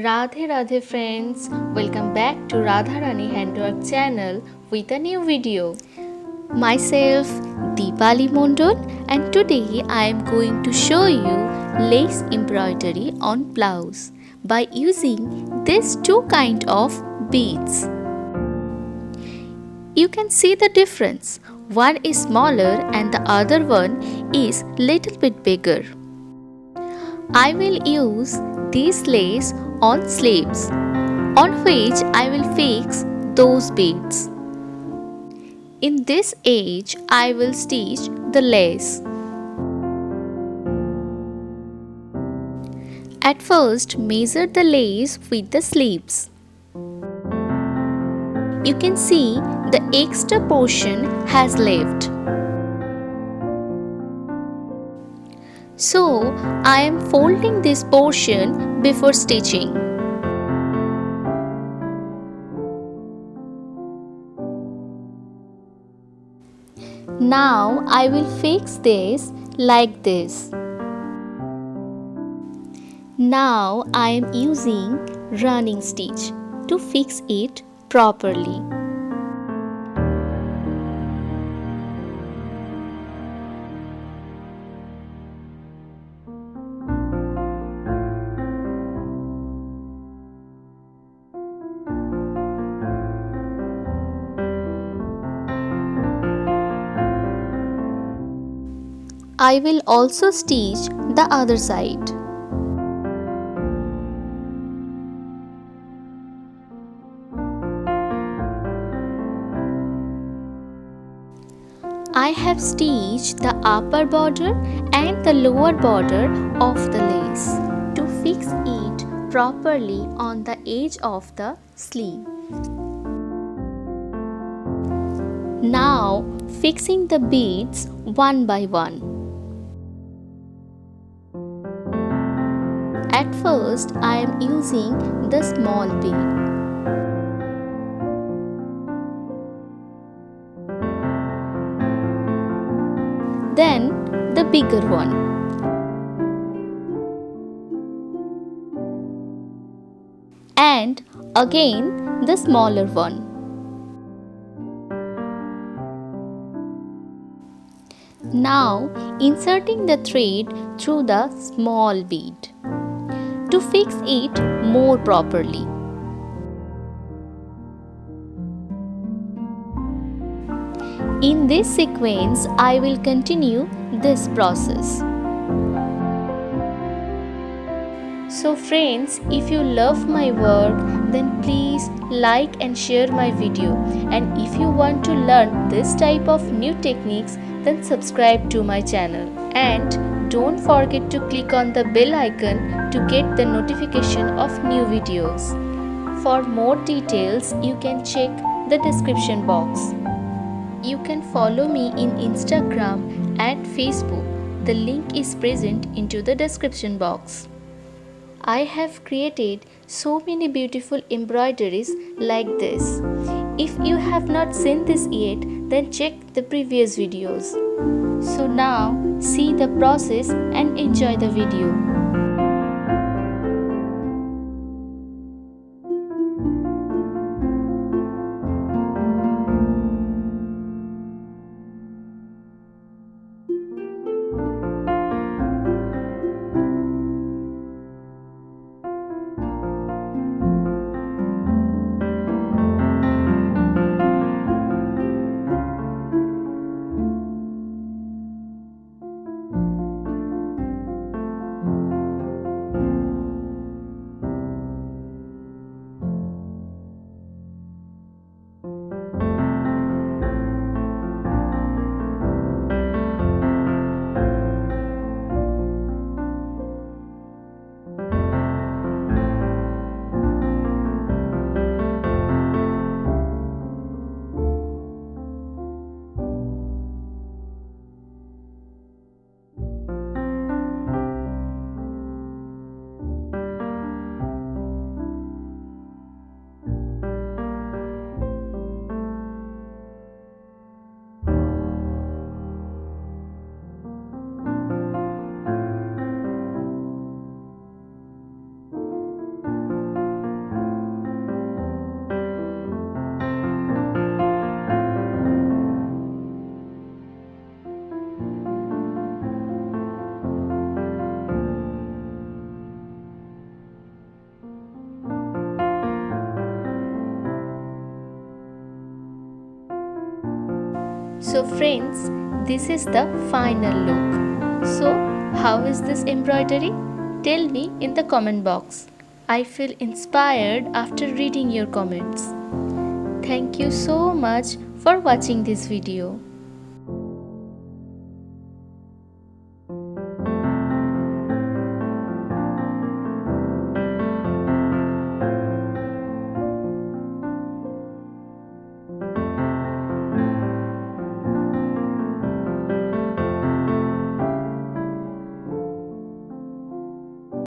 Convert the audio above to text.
Radhe Radhe friends, welcome back to Radharani Handwork channel with a new video. Myself Deepali Mondol, and today I am going to show you lace embroidery on blouse by using these two kind of beads. You can see the difference. One is smaller and the other one is little bit bigger. I will use this lace on sleeves, on which I will fix those beads. In this edge, I will stitch the lace. At first, measure the lace with the sleeves. You can see the extra portion has left. So, I am folding this portion before stitching. Now, I will fix this like this. Now, I am using running stitch to fix it properly. I will also stitch the other side. I have stitched the upper border and the lower border of the lace to fix it properly on the edge of the sleeve. Now fixing the beads one by one. At first, I am using the small bead. Then the bigger one. And again the smaller one. Now inserting the thread through the small bead to fix it more properly. In this sequence, I will continue this process. So friends, if you love my work, then please like and share my video. And if you want to learn this type of new techniques, then subscribe to my channel. And don't forget to click on the bell icon to get the notification of new videos. For more details, you can check the description box. You can follow me in Instagram and Facebook. The link is present into the description box. I have created so many beautiful embroideries like this. If you have not seen this yet, then check the previous videos. So now see the process and enjoy the video. So friends, this is the final look. So how is this embroidery? Tell me in the comment box. I feel inspired after reading your comments. Thank you so much for watching this video.